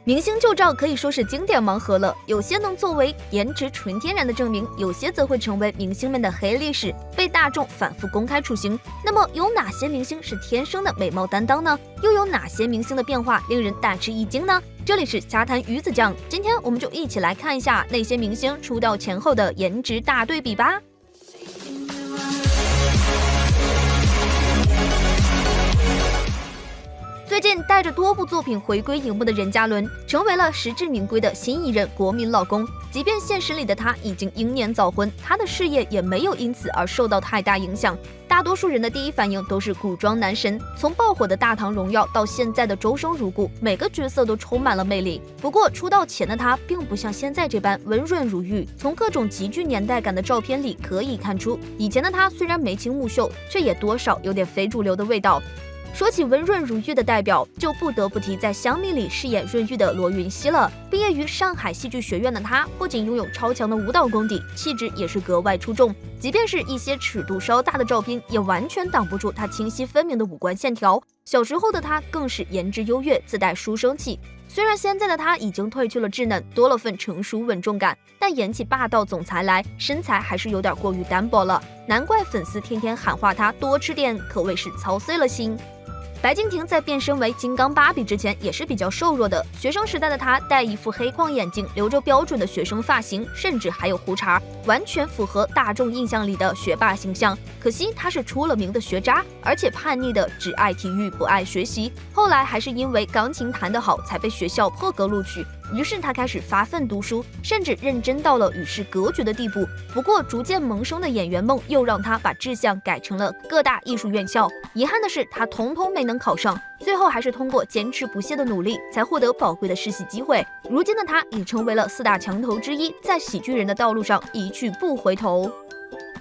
明星旧照可以说是经典盲盒了，有些能作为颜值纯天然的证明，有些则会成为明星们的黑历史，被大众反复公开处刑。那么有哪些明星是天生的美貌担当呢？又有哪些明星的变化令人大吃一惊呢？这里是瞎谈鱼子酱，今天我们就一起来看一下那些明星出道前后的颜值大对比吧。最近带着多部作品回归荧幕的任嘉伦，成为了实至名归的新一任国民老公。即便现实里的他已经英年早婚，他的事业也没有因此而受到太大影响。大多数人的第一反应都是古装男神，从爆火的大唐荣耀到现在的周生如故，每个角色都充满了魅力。不过出道前的他并不像现在这般温润如玉，从各种极具年代感的照片里可以看出，以前的他虽然眉清目秀，却也多少有点非主流的味道。说起温润如玉的代表，就不得不提在《香蜜》里饰演润玉的罗云熙了。毕业于上海戏剧学院的她，不仅拥有超强的舞蹈功底，气质也是格外出众。即便是一些尺度稍大的照片，也完全挡不住她清晰分明的五官线条。小时候的她更是颜值优越，自带书生气。虽然现在的她已经褪去了稚嫩，多了份成熟稳重感，但演起霸道总裁来，身材还是有点过于单薄了。难怪粉丝天天喊话她多吃点，可谓是操碎了心。白敬亭在变身为金刚芭比之前也是比较瘦弱的，学生时代的他戴一副黑框眼镜，留着标准的学生发型，甚至还有胡茬，完全符合大众印象里的学霸形象。可惜他是出了名的学渣，而且叛逆的只爱体育不爱学习，后来还是因为钢琴弹得好才被学校破格录取。于是他开始发奋读书，甚至认真到了与世隔绝的地步。不过逐渐萌生的演员梦又让他把志向改成了各大艺术院校，遗憾的是他统统没能考上，最后还是通过坚持不懈的努力才获得宝贵的实习机会。如今的他已成为了四大强头之一，在喜剧人的道路上一去不回头。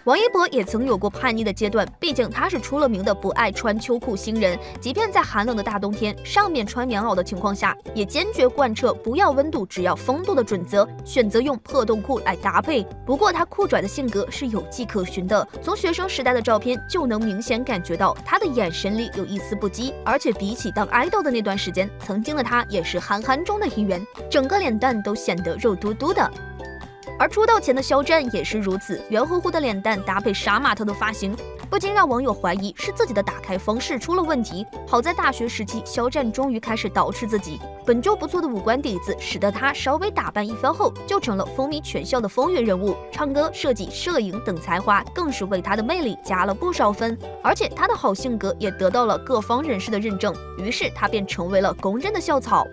王一博也曾有过叛逆的阶段，毕竟他是出了名的不爱穿秋裤新人，即便在寒冷的大冬天，上面穿棉袄的情况下，也坚决贯彻不要温度只要风度的准则，选择用破洞裤来搭配。不过他酷拽的性格是有迹可循的，从学生时代的照片就能明显感觉到他的眼神里有一丝不羁，而且比起当爱豆的那段时间，曾经的他也是憨憨中的一员，整个脸蛋都显得肉嘟嘟的。而出道前的肖战也是如此，圆乎乎的脸蛋搭配杀马特的发型，不禁让网友怀疑是自己的打开方式出了问题。好在大学时期，肖战终于开始捯饬自己，本就不错的五官底子，使得他稍微打扮一番后，就成了风靡全校的风云人物。唱歌、设计、摄影等才华更是为他的魅力加了不少分，而且他的好性格也得到了各方人士的认证，于是他便成为了公认的校草。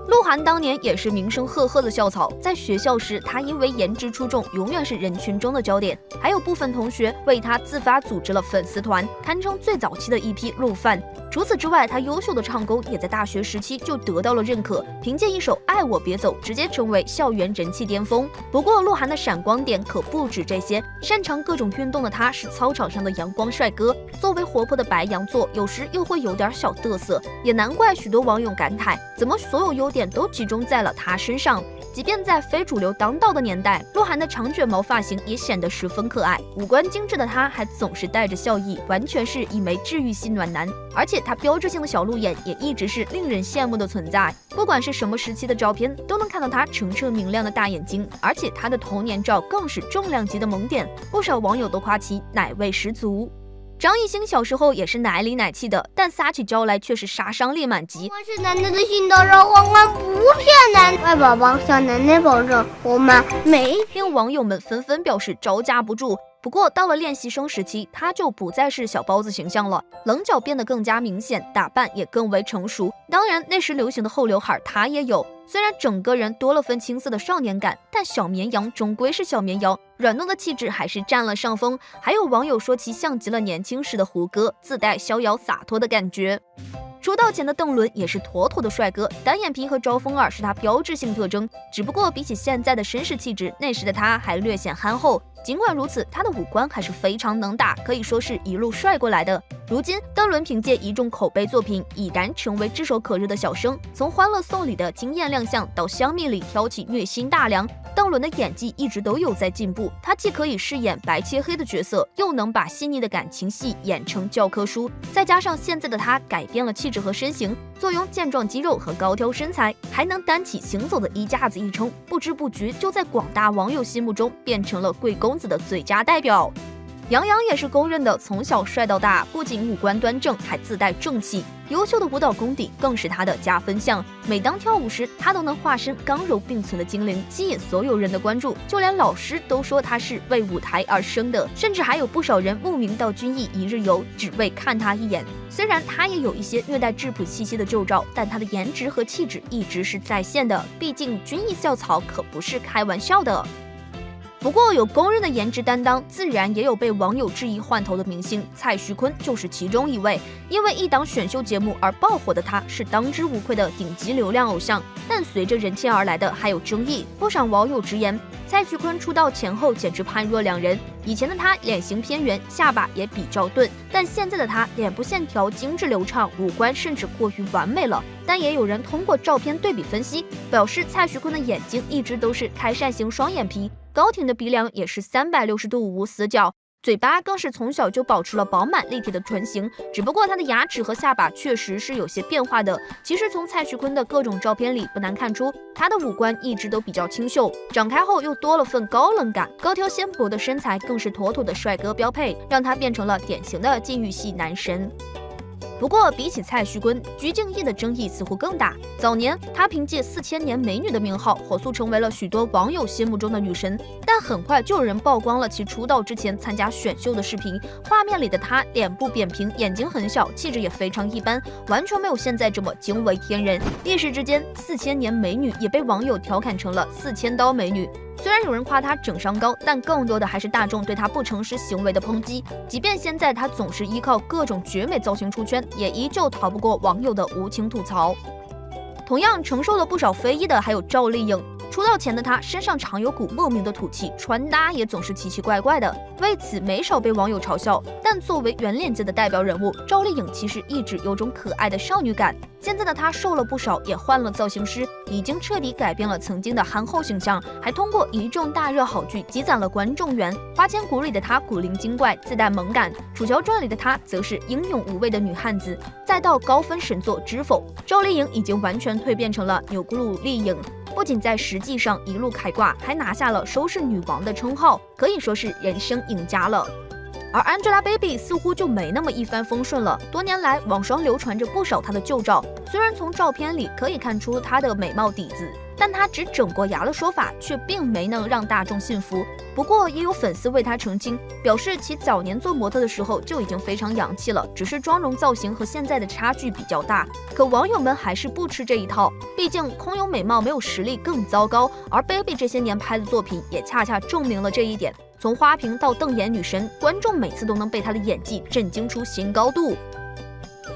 鹿晗当年也是名声赫赫的校草，在学校时，他因为颜值出众，永远是人群中的焦点。还有部分同学为他自发组织了粉丝团，堪称最早期的一批鹿饭。除此之外，他优秀的唱功也在大学时期就得到了认可，凭借一首《爱我别走》直接成为校园人气巅峰。不过，鹿晗的闪光点可不止这些，擅长各种运动的他是操场上的阳光帅哥。作为活泼的白羊座，有时又会有点小嘚瑟，也难怪许多网友感慨，怎么所有优点都集中在了他身上。即便在非主流当道的年代，鹿晗的长卷毛发型也显得十分可爱，五官精致的他还总是带着笑意，完全是一枚治愈系暖男。而且他标志性的小鹿眼也一直是令人羡慕的存在，不管是什么时期的照片，都能看到他澄澈明亮的大眼睛，而且他的童年照更是重量级的萌点，不少网友都夸其奶味十足。张艺兴小时候也是奶里奶气的，但撒起娇来却是杀伤力满级。我是奶奶的心头肉，我不骗奶奶。乖宝宝，向奶奶保证，我们每令网友们纷纷表示招架不住。不过到了练习生时期，他就不再是小包子形象了，棱角变得更加明显，打扮也更为成熟。当然那时流行的厚刘海他也有，虽然整个人多了分青涩的少年感，但小绵羊终归是小绵羊，软糯的气质还是占了上风。还有网友说其像极了年轻时的胡歌，自带逍遥洒脱的感觉。出道前的邓伦也是妥妥的帅哥，单眼皮和招风耳是他标志性特征，只不过比起现在的绅士气质，那时的他还略显憨厚。尽管如此，他的五官还是非常能打，可以说是一路帅过来的。如今，邓伦凭借一众口碑作品，已然成为炙手可热的小生。从《欢乐颂》里的惊艳亮相，到《香蜜》里挑起虐心大梁，邓伦的演技一直都有在进步，他既可以饰演白切黑的角色，又能把细腻的感情戏演成教科书。再加上现在的他改变了气质和身形，坐拥健壮肌肉和高挑身材，还能担起行走的衣架子一称，不知不觉就在广大网友心目中变成了贵公子的最佳代表。杨洋也是公认的从小帅到大，不仅五官端正，还自带正气。优秀的舞蹈功底更是他的加分项。每当跳舞时，他都能化身刚柔并存的精灵，吸引所有人的关注。就连老师都说他是为舞台而生的，甚至还有不少人慕名到军艺一日游，只为看他一眼。虽然他也有一些略带质朴气息的旧照，但他的颜值和气质一直是在线的。毕竟军艺校草可不是开玩笑的。不过有公认的颜值担当，自然也有被网友质疑换头的明星，蔡徐坤就是其中一位。因为一档选秀节目而爆火的他，是当之无愧的顶级流量偶像。但随着人气而来的还有争议，不少网友直言，蔡徐坤出道前后简直判若两人。以前的他脸型偏圆，下巴也比较钝，但现在的他脸部线条精致流畅，五官甚至过于完美了。但也有人通过照片对比分析，表示蔡徐坤的眼睛一直都是开扇型双眼皮，高挺的鼻梁也是360度无死角，嘴巴更是从小就保持了饱满立体的唇形，只不过他的牙齿和下巴确实是有些变化的。其实从蔡徐坤的各种照片里不难看出，他的五官一直都比较清秀，长开后又多了份高冷感，高挑纤薄的身材更是妥妥的帅哥标配，让他变成了典型的禁欲系男神。不过比起蔡徐坤，鞠婧祎的争议似乎更大。早年她凭借4000年美女的名号火速成为了许多网友心目中的女神，但很快就有人曝光了其出道之前参加选秀的视频，画面里的她脸部扁平，眼睛很小，气质也非常一般，完全没有现在这么惊为天人。一时之间，4000年美女也被网友调侃成了4000刀美女。虽然有人夸她整伤高，但更多的还是大众对她不诚实行为的抨击。即便现在她总是依靠各种绝美造型出圈，也依旧逃不过网友的无情吐槽。同样承受了不少非议的还有赵丽颖。出道前的她身上常有股莫名的土气，穿搭也总是奇奇怪怪的，为此没少被网友嘲笑。但作为圆脸界的代表人物，赵丽颖其实一直有种可爱的少女感。现在的她瘦了不少，也换了造型师，已经彻底改变了曾经的憨厚形象，还通过一众大热好剧积攒了观众缘。花千骨里的她古灵精怪，自带萌感；楚乔传里的她则是英勇无畏的女汉子。再到高分神作《知否》，赵丽颖已经完全蜕变成了钮钴禄丽颖。不仅在实际上一路开挂，还拿下了收视女王的称号，可以说是人生赢家了。而 Angelababy 似乎就没那么一帆风顺了，多年来网上流传着不少她的旧照，虽然从照片里可以看出她的美貌底子，但她只整过牙的说法却并没能让大众信服。不过也有粉丝为她澄清，表示其早年做模特的时候就已经非常洋气了，只是妆容造型和现在的差距比较大。可网友们还是不吃这一套，毕竟空有美貌没有实力更糟糕，而 Baby 这些年拍的作品也恰恰证明了这一点。从花瓶到瞪眼女神，观众每次都能被她的演技震惊出新高度。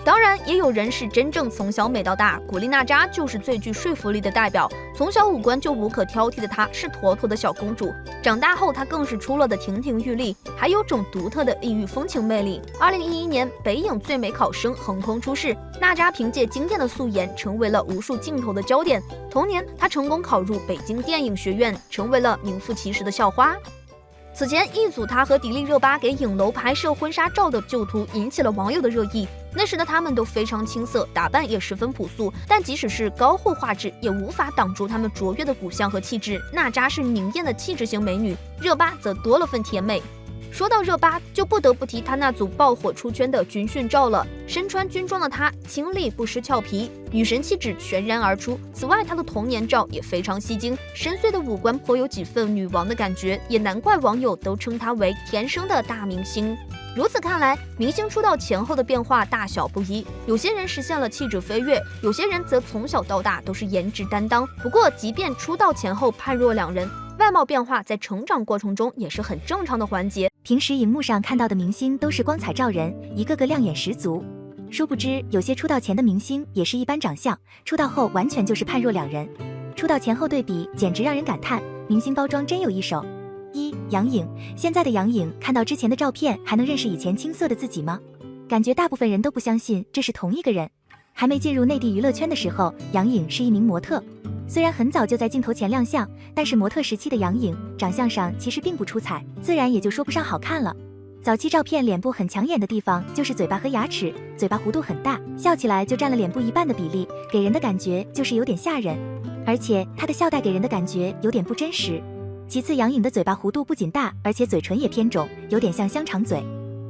当然，也有人是真正从小美到大，古力娜扎就是最具说服力的代表。从小五官就无可挑剔的她，是妥妥的小公主。长大后，她更是出落的亭亭玉立，还有种独特的异域风情魅力。2011年，北影最美考生横空出世，娜扎凭借惊艳的素颜，成为了无数镜头的焦点。同年，她成功考入北京电影学院，成为了名副其实的校花。此前一组她和迪丽热巴给影楼拍摄婚纱照的旧图引起了网友的热议。那时的她们都非常青涩，打扮也十分朴素，但即使是高护画质，也无法挡住她们卓越的骨相和气质。娜扎是凝艳的气质型美女，热巴则多了份甜美。说到热巴，就不得不提她那组爆火出圈的军训照了。身穿军装的她，清丽不失俏皮，女神气质全然而出。此外，她的童年照也非常吸睛，深邃的五官颇有几分女王的感觉，也难怪网友都称她为天生的大明星。如此看来，明星出道前后的变化大小不一，有些人实现了气质飞跃，有些人则从小到大都是颜值担当。不过，即便出道前后判若两人，外貌变化在成长过程中也是很正常的环节。平时荧幕上看到的明星都是光彩照人，一个个亮眼十足，殊不知有些出道前的明星也是一般长相，出道后完全就是判若两人。出道前后对比简直让人感叹，明星包装真有一手。杨颖，现在的杨颖看到之前的照片还能认识以前青涩的自己吗？感觉大部分人都不相信这是同一个人。还没进入内地娱乐圈的时候，杨颖是一名模特，虽然很早就在镜头前亮相，但是模特时期的杨颖长相上其实并不出彩，自然也就说不上好看了。早期照片脸部很抢眼的地方就是嘴巴和牙齿，嘴巴弧度很大，笑起来就占了脸部一半的比例，给人的感觉就是有点吓人，而且她的笑带给人的感觉有点不真实。其次，杨颖的嘴巴弧度不仅大，而且嘴唇也偏肿，有点像香肠嘴，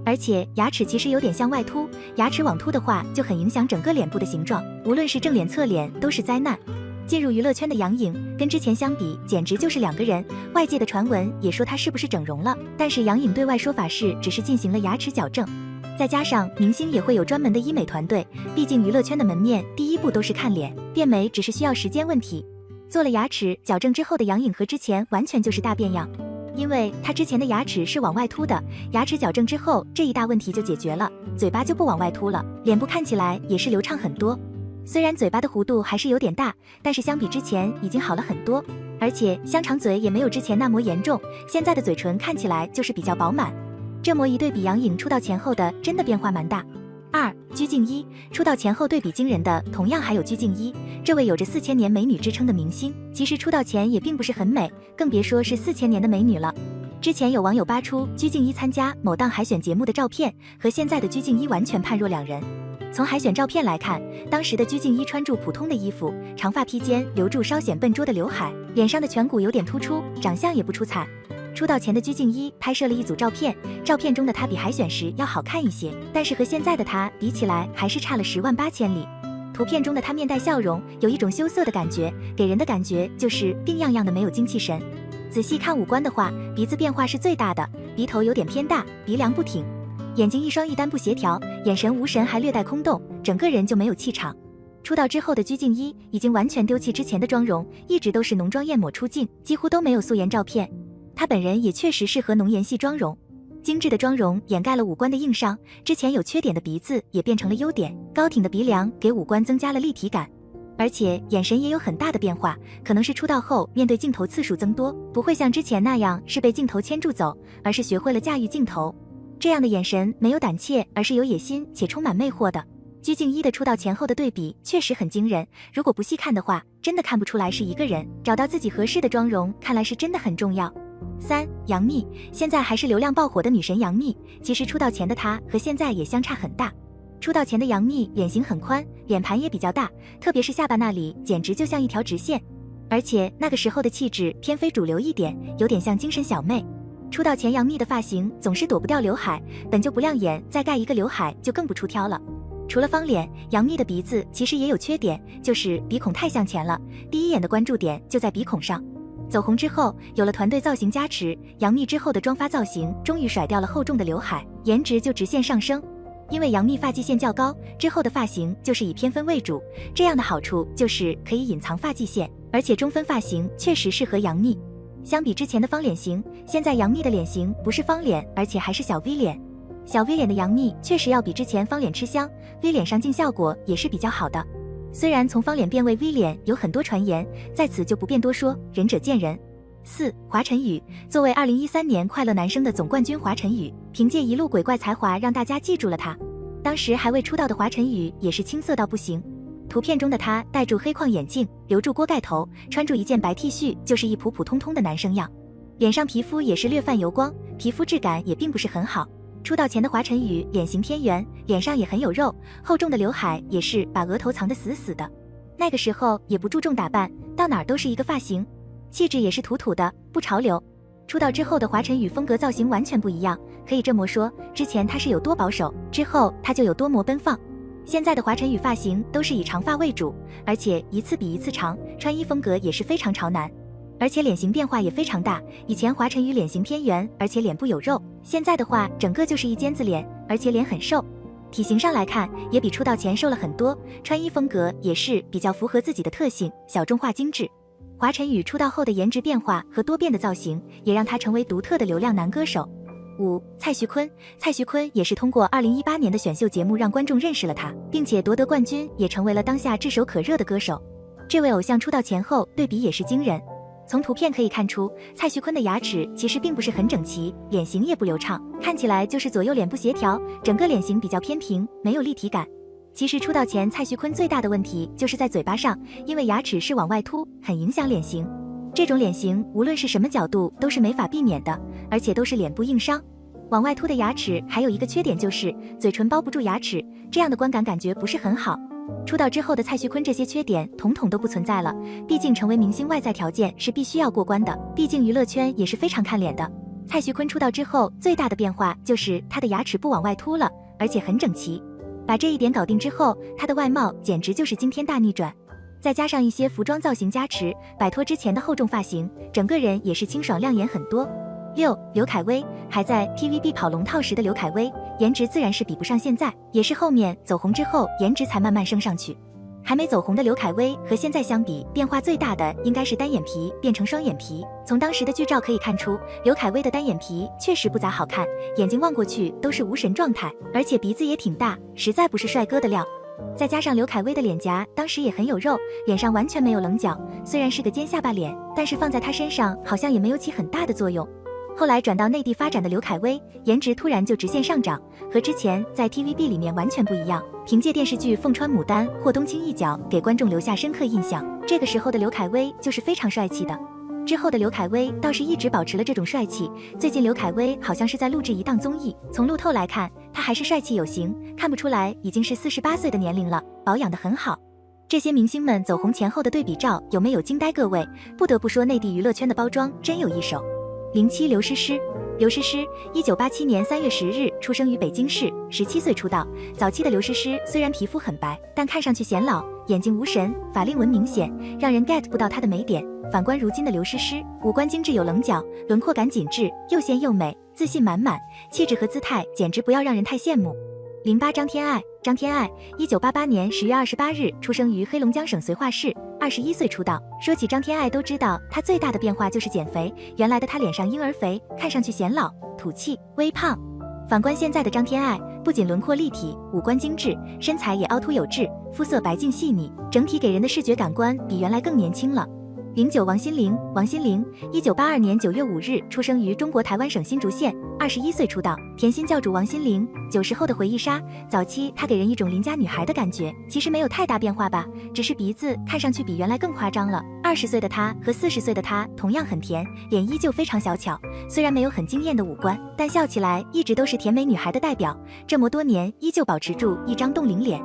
而且牙齿其实有点向外凸，牙齿往凸的话就很影响整个脸部的形状，无论是正脸侧脸都是灾难。进入娱乐圈的杨颖跟之前相比简直就是两个人，外界的传闻也说她是不是整容了，但是杨颖对外说法是只是进行了牙齿矫正。再加上明星也会有专门的医美团队，毕竟娱乐圈的门面第一步都是看脸，变美只是需要时间问题。做了牙齿矫正之后的杨颖和之前完全就是大变样，因为她之前的牙齿是往外凸的，牙齿矫正之后这一大问题就解决了，嘴巴就不往外凸了，脸部看起来也是流畅很多。虽然嘴巴的弧度还是有点大，但是相比之前已经好了很多，而且香肠嘴也没有之前那么严重，现在的嘴唇看起来就是比较饱满。这么一对比，杨颖出道前后的真的变化蛮大。2. 鞠婧祎，出道前后对比惊人的同样还有鞠婧祎，这位有着4000年美女之称的明星，其实出道前也并不是很美，更别说是4000年的美女了。之前有网友扒出鞠婧祎参加某档海选节目的照片，和现在的鞠婧祎完全判若两人。从海选照片来看，当时的鞠婧祎穿着普通的衣服，长发披肩，留住稍显笨拙的刘海，脸上的颧骨有点突出，长相也不出彩。出道前的鞠婧祎拍摄了一组照片，照片中的她比海选时要好看一些，但是和现在的她比起来还是差了10万8千里。图片中的她面带笑容，有一种羞涩的感觉，给人的感觉就是病怏怏的没有精气神。仔细看五官的话，鼻子变化是最大的，鼻头有点偏大，鼻梁不挺，眼睛一双一单不协调，眼神无神还略带空洞，整个人就没有气场。出道之后的鞠婧祎已经完全丢弃之前的妆容，一直都是浓妆艳抹出镜，几乎都没有素颜照片。她本人也确实适合浓颜系妆容，精致的妆容掩盖了五官的硬伤，之前有缺点的鼻子也变成了优点，高挺的鼻梁给五官增加了立体感。而且眼神也有很大的变化，可能是出道后面对镜头次数增多，不会像之前那样是被镜头牵住走，而是学会了驾驭镜头。这样的眼神没有胆怯，而是有野心且充满魅惑的。鞠婧祎的出道前后的对比确实很惊人，如果不细看的话，真的看不出来是一个人。找到自己合适的妆容，看来是真的很重要。3. 杨幂，现在还是流量爆火的女神杨幂，其实出道前的她和现在也相差很大。出道前的杨幂脸型很宽，脸盘也比较大，特别是下巴那里简直就像一条直线，而且那个时候的气质偏非主流一点，有点像精神小妹。出道前杨幂的发型总是躲不掉刘海，本就不亮眼，再盖一个刘海就更不出挑了。除了方脸，杨幂的鼻子其实也有缺点，就是鼻孔太向前了，第一眼的关注点就在鼻孔上。走红之后，有了团队造型加持，杨幂之后的妆发造型终于甩掉了厚重的刘海，颜值就直线上升。因为杨幂发际线较高，之后的发型就是以偏分为主，这样的好处就是可以隐藏发际线，而且中分发型确实适合杨幂。相比之前的方脸型，现在杨幂的脸型不是方脸，而且还是小 V 脸。小 V 脸的杨幂确实要比之前方脸吃香， V 脸上镜效果也是比较好的。虽然从方脸变为 V 脸有很多传言，在此就不便多说，仁者见仁。4. 华晨宇，作为2013年快乐男声的总冠军华晨宇，凭借一路鬼怪才华让大家记住了他。当时还未出道的华晨宇也是青涩到不行，图片中的他戴住黑框眼镜，留住锅盖头，穿住一件白 T 恤，就是一普普通通的男生样。脸上皮肤也是略泛油光，皮肤质感也并不是很好。出道前的华晨宇脸型偏圆，脸上也很有肉，厚重的刘海也是把额头藏得死死的。那个时候也不注重打扮，到哪儿都是一个发型，气质也是土土的，不潮流。出道之后的华晨宇风格造型完全不一样，可以这么说，之前他是有多保守，之后他就有多么奔放。现在的华晨宇发型都是以长发为主，而且一次比一次长，穿衣风格也是非常潮男。而且脸型变化也非常大，以前华晨宇脸型偏圆，而且脸部有肉，现在的话整个就是一尖子脸，而且脸很瘦。体型上来看也比出道前瘦了很多，穿衣风格也是比较符合自己的特性，小众化精致。华晨宇出道后的颜值变化和多变的造型，也让他成为独特的流量男歌手。5. 蔡徐坤，蔡徐坤也是通过2018年的选秀节目让观众认识了他，并且夺得冠军，也成为了当下炙手可热的歌手。这位偶像出道前后对比也是惊人。从图片可以看出，蔡徐坤的牙齿其实并不是很整齐，脸型也不流畅，看起来就是左右脸不协调，整个脸型比较偏平，没有立体感。其实出道前蔡徐坤最大的问题就是在嘴巴上，因为牙齿是往外凸，很影响脸型。这种脸型无论是什么角度都是没法避免的，而且都是脸部硬伤。往外凸的牙齿还有一个缺点就是嘴唇包不住牙齿，这样的观感觉不是很好。出道之后的蔡徐坤这些缺点统统都不存在了，毕竟成为明星外在条件是必须要过关的，毕竟娱乐圈也是非常看脸的。蔡徐坤出道之后最大的变化就是他的牙齿不往外凸了，而且很整齐。把这一点搞定之后，他的外貌简直就是惊天大逆转。再加上一些服装造型加持，摆脱之前的厚重发型，整个人也是清爽亮眼很多。6. 刘恺威，还在 TVB 跑龙套时的刘恺威，颜值自然是比不上现在，也是后面走红之后颜值才慢慢升上去。还没走红的刘恺威和现在相比，变化最大的应该是单眼皮变成双眼皮。从当时的剧照可以看出，刘恺威的单眼皮确实不咋好看，眼睛望过去都是无神状态，而且鼻子也挺大，实在不是帅哥的料。再加上刘恺威的脸颊当时也很有肉，脸上完全没有棱角，虽然是个尖下巴脸，但是放在他身上好像也没有起很大的作用。后来转到内地发展的刘恺威，颜值突然就直线上涨，和之前在 TVB 里面完全不一样。凭借电视剧《凤穿牡丹》或《冬青一角》给观众留下深刻印象，这个时候的刘恺威就是非常帅气的。之后的刘恺威倒是一直保持了这种帅气，最近刘恺威好像是在录制一档综艺，从路透来看，他还是帅气有型，看不出来已经是48岁的年龄了，保养得很好。这些明星们走红前后的对比照有没有惊呆各位？不得不说内地娱乐圈的包装真有一手。07刘诗诗，刘诗诗1987年3月10日出生于北京市，17岁出道。早期的刘诗诗虽然皮肤很白，但看上去显老，眼睛无神，法令纹明显，让人 get 不到她的美点。反观如今的刘诗诗，五官精致有棱角，轮廓感紧致，又纤又美，自信满满，气质和姿态简直不要让人太羡慕。08张天爱，张天爱1988年10月28日出生于黑龙江省绥化市，21岁出道。说起张天爱都知道她最大的变化就是减肥，原来的她脸上婴儿肥，看上去显老土气微胖。反观现在的张天爱，不仅轮廓立体，五官精致，身材也凹凸有致，肤色白净细腻，整体给人的视觉感官比原来更年轻了。09王心凌，王心凌1982年9月5日出生于中国台湾省新竹县，21岁出道。甜心教主王心凌，90后的回忆杀，早期她给人一种邻家女孩的感觉，其实没有太大变化吧，只是鼻子看上去比原来更夸张了。20岁的她和40岁的她同样很甜，脸依旧非常小巧，虽然没有很惊艳的五官，但笑起来一直都是甜美女孩的代表，这么多年依旧保持住一张冻龄脸。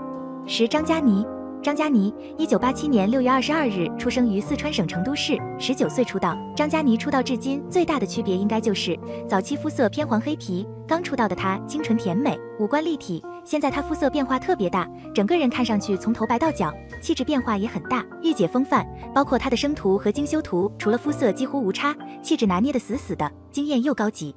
10张嘉倪，张嘉倪1987年6月22日出生于四川省成都市，19岁出道。张嘉倪出道至今最大的区别应该就是早期肤色偏黄黑皮，刚出道的她清纯甜美，五官立体，现在她肤色变化特别大，整个人看上去从头白到脚，气质变化也很大，御姐风范，包括她的生图和精修图，除了肤色几乎无差，气质拿捏的死死的，惊艳又高级。